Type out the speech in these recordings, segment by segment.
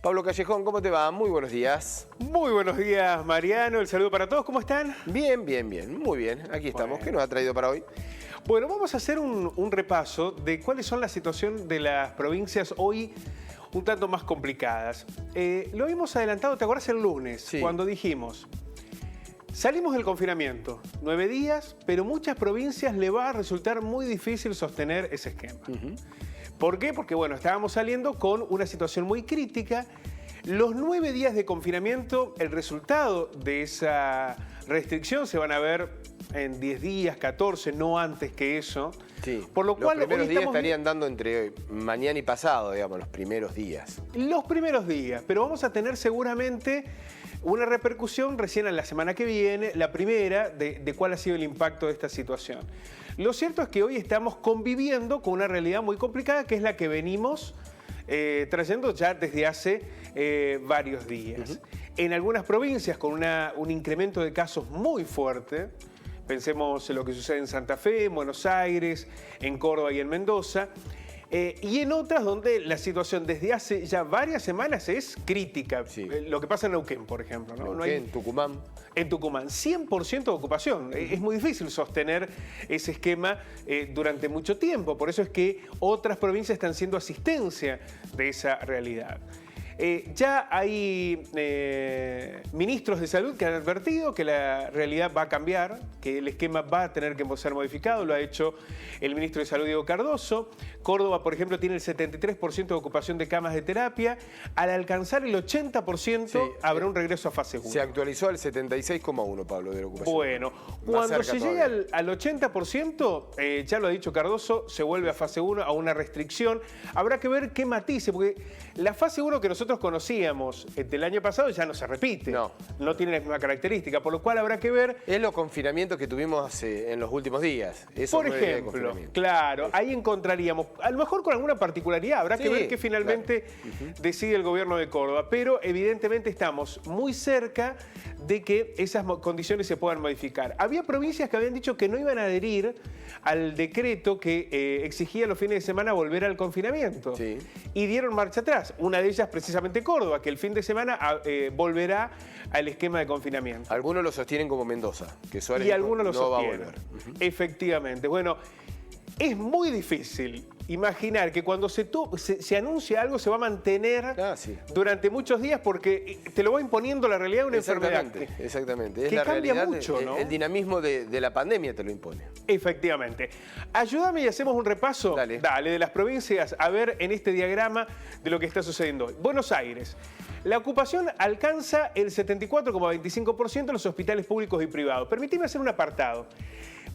Pablo Callejón, ¿cómo te va? Muy buenos días. Muy buenos días, Mariano. El saludo para todos. ¿Cómo están? Bien, bien, bien. Muy bien. Aquí estamos. Bueno. ¿Qué nos ha traído para hoy? Bueno, vamos a hacer un repaso de cuáles son la situación de las provincias hoy un tanto más complicadas. Lo habíamos adelantado, ¿te acuerdas el lunes? Sí. Cuando dijimos, salimos del confinamiento, 9 días, pero muchas provincias le va a resultar muy difícil sostener ese esquema. ¿Por qué? Porque, bueno, estábamos saliendo con una situación muy crítica. Los 9 días de confinamiento, el resultado de esa restricción se van a ver en 10 días, 14, no antes que eso. Sí. Por lo cual, los primeros días estamos estarían dando entre mañana y pasado, digamos, los primeros días. los primeros días, pero vamos a tener seguramente una repercusión recién en la semana que viene, la primera, de cuál ha sido el impacto de esta situación. Lo cierto es que hoy estamos conviviendo con una realidad muy complicada, que es la que venimos trayendo ya desde hace varios días. En algunas provincias con un incremento de casos muy fuerte. Pensemos en lo que sucede en Santa Fe, en Buenos Aires, en Córdoba y en Mendoza. Y en otras donde la situación desde hace ya varias semanas es crítica. Sí. Lo que pasa en Neuquén, por ejemplo. ¿No? En Tucumán. En Tucumán, 100% de ocupación. Es muy difícil sostener ese esquema durante mucho tiempo. Por eso es que otras provincias están siendo asistencia de esa realidad. Ya hay ministros de salud que han advertido que la realidad va a cambiar, que el esquema va a tener que ser modificado. Lo ha hecho el ministro de Salud, Diego Cardoso. Córdoba, por ejemplo, tiene el 73% de ocupación de camas de terapia. Al alcanzar el 80%, Sí, habrá un regreso a fase 1. Se actualizó al 76,1, Pablo, de la ocupación. Bueno, Más cuando cerca se llegue todavía. al 80%, ya lo ha dicho Cardoso, se vuelve a fase 1, a una restricción. Habrá que ver qué matice, porque la fase 1 que nosotros conocíamos del año pasado ya no se repite. No tiene la misma característica, por lo cual habrá que ver. Es los confinamientos que tuvimos en los últimos días. Esos Por 9 días de ejemplo, confinamiento. claro, ahí encontraríamos, a lo mejor con alguna particularidad, habrá que Sí, ver qué finalmente decide el gobierno de Córdoba, pero evidentemente estamos muy cerca de que esas condiciones se puedan modificar. Había provincias que habían dicho que no iban a adherir al decreto que exigía los fines de semana volver al confinamiento. Sí. Y dieron marcha atrás. Una de ellas precisamente Córdoba, que el fin de semana volverá al esquema de confinamiento. Algunos lo sostienen como Mendoza, que Suárez Y algunos lo no va a sostienen. volver. Efectivamente. Bueno, es muy difícil imaginar que cuando se anuncia algo se va a mantener Sí. durante muchos días porque te lo va imponiendo la realidad de una enfermedad. Exactamente. Es que la cambia realidad, mucho, ¿no? El dinamismo de la pandemia te lo impone. Efectivamente. Ayúdame y hacemos un repaso Dale. de las provincias, a ver en este diagrama de lo que está sucediendo hoy. Buenos Aires. La ocupación alcanza el 74,25% en los hospitales públicos y privados. Permitime hacer un apartado.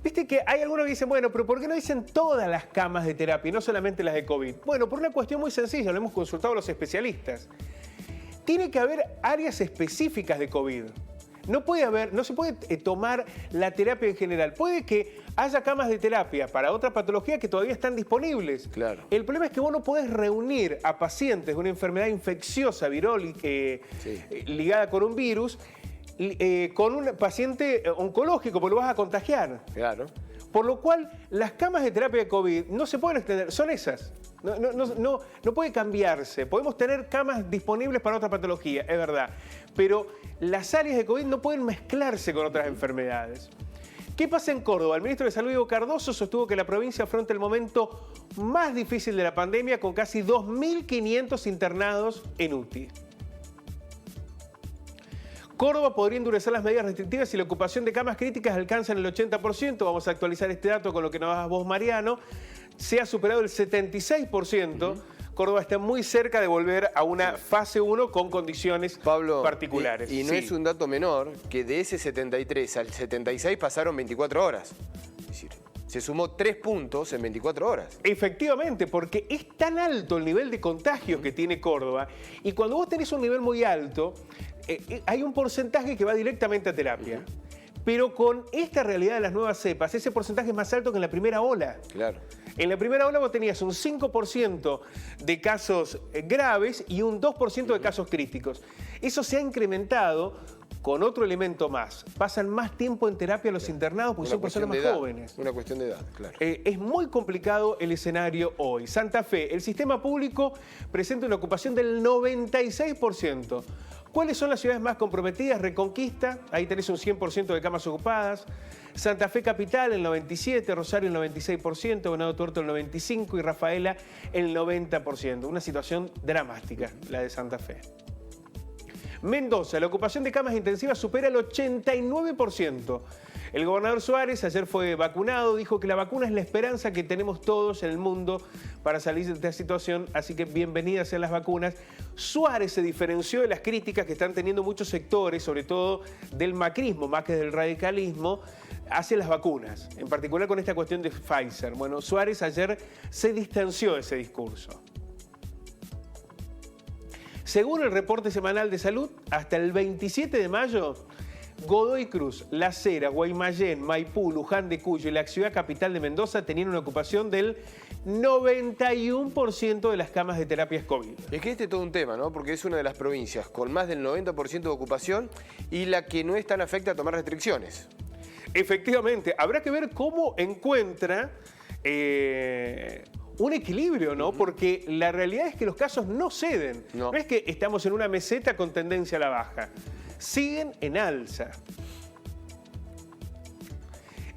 Viste que hay algunos que dicen, bueno, pero ¿por qué no dicen todas las camas de terapia y no solamente las de COVID? Bueno, por una cuestión muy sencilla, lo hemos consultado a los especialistas. Tiene que haber áreas específicas de COVID. No se puede tomar la terapia en general. Puede que haya camas de terapia para otra patología que todavía están disponibles. Claro. El problema es que vos no podés reunir a pacientes de una enfermedad infecciosa, virólica, ligada con un virus, con un paciente oncológico, porque lo vas a contagiar. Claro. Por lo cual, las camas de terapia de COVID no se pueden extender, son esas. No puede cambiarse. Podemos tener camas disponibles para otra patología, es verdad. Pero las áreas de COVID no pueden mezclarse con otras enfermedades. ¿Qué pasa en Córdoba? El ministro de Salud, Diego Cardoso, sostuvo que la provincia afronta el momento más difícil de la pandemia con casi 2.500 internados en UTI. Córdoba podría endurecer las medidas restrictivas si la ocupación de camas críticas alcanza el 80%. Vamos a actualizar este dato con lo que nos das vos, Mariano. Se ha superado el 76%. Córdoba está muy cerca de volver a una fase 1 con condiciones particulares. Y no es un dato menor que de ese 73 al 76 pasaron 24 horas. Es decir, se sumó 3 puntos en 24 horas. Efectivamente, porque es tan alto el nivel de contagios que tiene Córdoba. Y cuando vos tenés un nivel muy alto, hay un porcentaje que va directamente a terapia. Pero con esta realidad de las nuevas cepas, ese porcentaje es más alto que en la primera ola. Claro. En la primera ola vos tenías un 5% de casos graves y un 2% de casos críticos. Eso se ha incrementado con otro elemento más, pasan más tiempo en terapia los internados porque son personas más jóvenes. Una cuestión de edad, claro. Es muy complicado el escenario hoy. Santa Fe, el sistema público presenta una ocupación del 96%. ¿Cuáles son las ciudades más comprometidas? Reconquista, ahí tenés un 100% de camas ocupadas. Santa Fe Capital, el 97%, Rosario, el 96%, Venado Tuerto, el 95% y Rafaela, el 90%. Una situación dramática, la de Santa Fe. Mendoza, la ocupación de camas intensivas supera el 89%. El gobernador Suárez ayer fue vacunado, dijo que la vacuna es la esperanza que tenemos todos en el mundo para salir de esta situación, así que bienvenidas sean las vacunas. Suárez se diferenció de las críticas que están teniendo muchos sectores, sobre todo del macrismo, más que del radicalismo, hacia las vacunas, en particular con esta cuestión de Pfizer. Bueno, Suárez ayer se distanció de ese discurso. Según el reporte semanal de salud, hasta el 27 de mayo, Godoy Cruz, Las Heras, Guaymallén, Maipú, Luján de Cuyo y la ciudad capital de Mendoza tenían una ocupación del 91% de las camas de terapias COVID. Es que este es todo un tema, ¿no? Porque es una de las provincias con más del 90% de ocupación y la que no es tan afecta a tomar restricciones. Efectivamente, habrá que ver cómo encuentra un equilibrio, ¿no? Porque la realidad es que los casos no ceden. No es que estamos en una meseta con tendencia a la baja. Siguen en alza.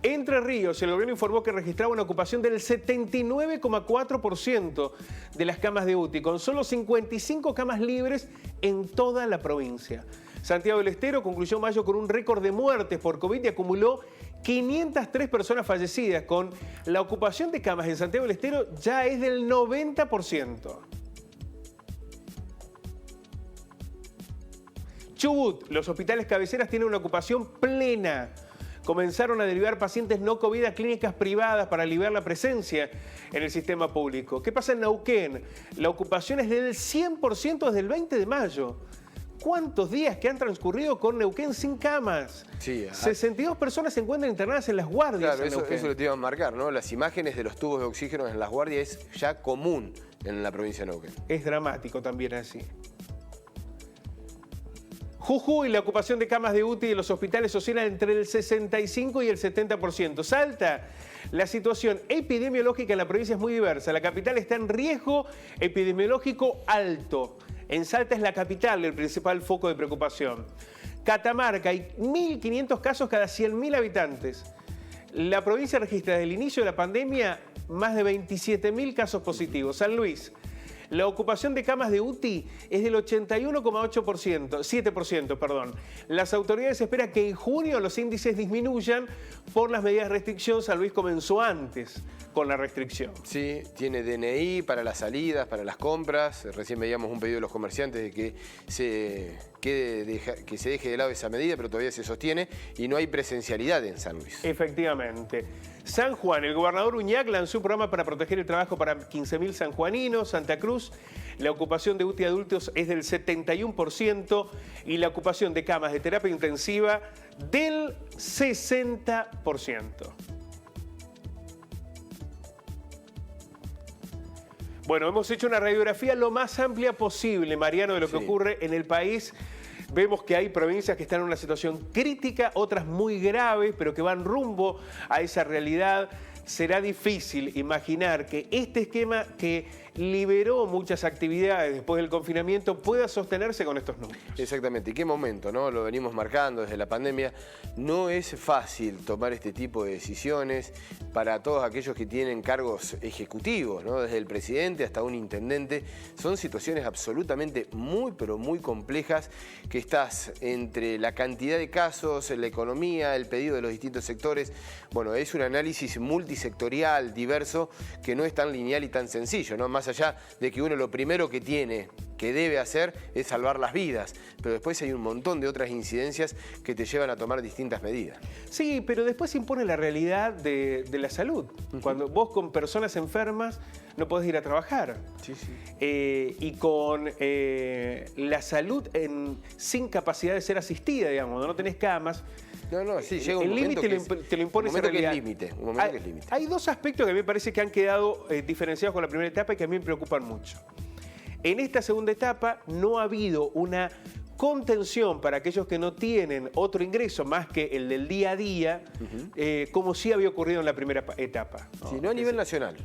Entre Ríos, el gobierno informó que registraba una ocupación del 79,4% de las camas de UTI, con solo 55 camas libres en toda la provincia. Santiago del Estero concluyó mayo con un récord de muertes por COVID y acumuló 503 personas fallecidas, con la ocupación de camas en Santiago del Estero ya es del 90%. Chubut, los hospitales cabeceras tienen una ocupación plena. Comenzaron a derivar pacientes no COVID a clínicas privadas para aliviar la presencia en el sistema público. ¿Qué pasa en Neuquén? La ocupación es del 100% desde el 20 de mayo. ¿Cuántos días que han transcurrido con Neuquén sin camas? Sí, 62 personas se encuentran internadas en las guardias. Claro, eso lo te iban a marcar, ¿no? Las imágenes de los tubos de oxígeno en las guardias es ya común en la provincia de Neuquén. Es dramático también así. Jujuy, la ocupación de camas de UTI de los hospitales oscila entre el 65 y el 70%. Salta, la situación epidemiológica en la provincia es muy diversa. La capital está en riesgo epidemiológico alto. En Salta es la capital el principal foco de preocupación. Catamarca, hay 1.500 casos cada 100.000 habitantes. La provincia registra desde el inicio de la pandemia más de 27.000 casos positivos. San Luis, la ocupación de camas de UTI es del 7%. Las autoridades esperan que en junio los índices disminuyan por las medidas de restricción. San Luis comenzó antes con la restricción. Sí, tiene DNI para las salidas, para las compras. Recién veíamos un pedido de los comerciantes de que se deje de lado esa medida, pero todavía se sostiene y no hay presencialidad en San Luis. Efectivamente. San Juan, el gobernador Uñac lanzó un programa para proteger el trabajo para 15.000 sanjuaninos. Santa Cruz, la ocupación de UTI adultos es del 71% y la ocupación de camas de terapia intensiva del 60%. Bueno, hemos hecho una radiografía lo más amplia posible, Mariano, de lo que ocurre en el país. Vemos que hay provincias que están en una situación crítica, otras muy graves, pero que van rumbo a esa realidad. Será difícil imaginar que este esquema que liberó muchas actividades después del confinamiento pueda sostenerse con estos números. Exactamente. ¿Y qué momento, no? Lo venimos marcando desde la pandemia. No es fácil tomar este tipo de decisiones para todos aquellos que tienen cargos ejecutivos, ¿no? Desde el presidente hasta un intendente. Son situaciones absolutamente muy, pero muy complejas que estás entre la cantidad de casos, la economía, el pedido de los distintos sectores. Bueno, es un análisis multisectorial, diverso, que no es tan lineal y tan sencillo, ¿no? Más allá de que uno lo primero que debe hacer es salvar las vidas, pero después hay un montón de otras incidencias que te llevan a tomar distintas medidas. Sí, pero después se impone la realidad de la salud. Cuando vos con personas enfermas no podés ir a trabajar. Sí, sí. Y con la salud sin capacidad de ser asistida, digamos, no tenés camas. No, sí, llega un momento que te lo impone esa realidad. Un momento que es límite. Hay dos aspectos que a mí me parece que han quedado diferenciados con la primera etapa y que a mí me preocupan mucho. En esta segunda etapa no ha habido una contención para aquellos que no tienen otro ingreso más que el del día a día, como sí había ocurrido en la primera etapa. Sí, no a nivel nacional.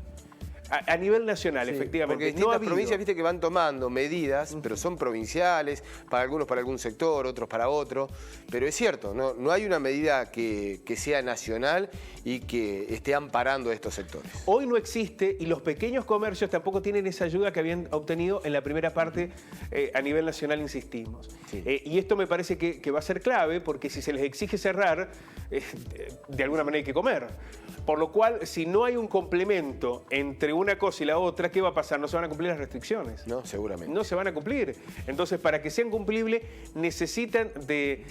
A nivel nacional, sí, efectivamente. Porque distintas provincias, viste, que van tomando medidas, pero son provinciales, para algunos para algún sector, otros para otro. Pero es cierto, no hay una medida que sea nacional y que esté amparando a estos sectores. Hoy no existe y los pequeños comercios tampoco tienen esa ayuda que habían obtenido en la primera parte a nivel nacional, insistimos. Sí. Y esto me parece que va a ser clave porque si se les exige cerrar, de alguna manera hay que comer. Por lo cual, si no hay un complemento entre una cosa y la otra, ¿qué va a pasar? No se van a cumplir las restricciones. No, seguramente. No se van a cumplir. Entonces, para que sean cumplibles, necesitan de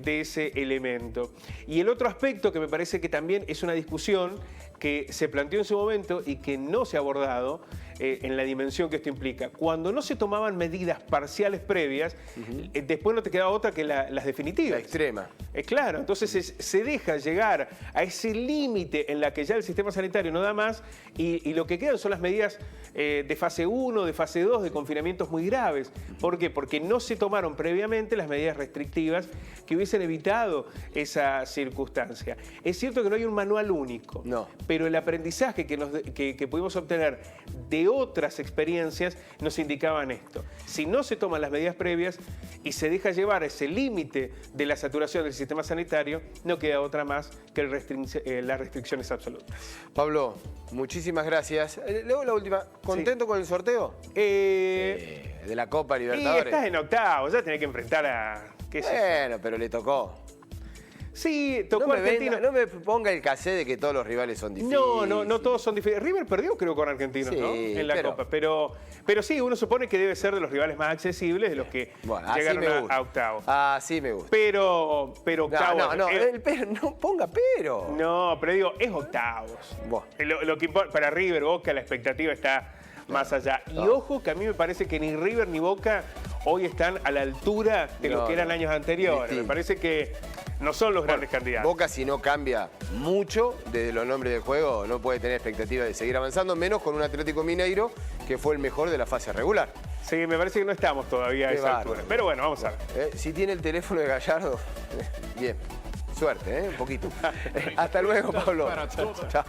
ese elemento. Y el otro aspecto que me parece que también es una discusión que se planteó en su momento y que no se ha abordado en la dimensión que esto implica. Cuando no se tomaban medidas parciales previas, después no te quedaba otra que las definitivas. La extrema. Claro, entonces se deja llegar a ese límite en la que ya el sistema sanitario no da más y lo que quedan son las medidas de fase 1, de fase 2, de confinamientos muy graves. ¿Por qué? Porque no se tomaron previamente las medidas restrictivas que hubiesen evitado esa circunstancia. Es cierto que no hay un manual único, pero el aprendizaje que pudimos obtener de otras experiencias nos indicaban esto. Si no se toman las medidas previas y se deja llevar ese límite de la saturación del sistema sanitario, no queda otra más que las restricciones absolutas. Pablo, muchísimas gracias. Luego la última, ¿contento con el sorteo? De la Copa Libertadores. Estás en octavos, ya tenés que enfrentar a... Bueno, pero le tocó. Sí, tocó Argentino. No me ponga el cassé de que todos los rivales son difíciles. No todos son difíciles. River perdió, creo, con Argentinos, ¿no? En la Copa. Pero sí, uno supone que debe ser de los rivales más accesibles, de los que llegaron a octavos. Así me gusta. Pero octavos. No ponga pero. No, pero digo, es octavos. Lo que importa, para River, Boca, la expectativa está más allá. Y ojo que a mí me parece que ni River ni Boca hoy están a la altura de lo que eran años anteriores. Me parece que no son los grandes candidatos. Boca, si no cambia mucho desde los nombres del juego, no puede tener expectativa de seguir avanzando, menos con un Atlético Mineiro que fue el mejor de la fase regular. Sí, me parece que no estamos todavía a esa altura. Pero bueno, vamos a ver. Si tiene el teléfono de Gallardo, bien. Suerte, un poquito. Hasta luego, Pablo. Chao.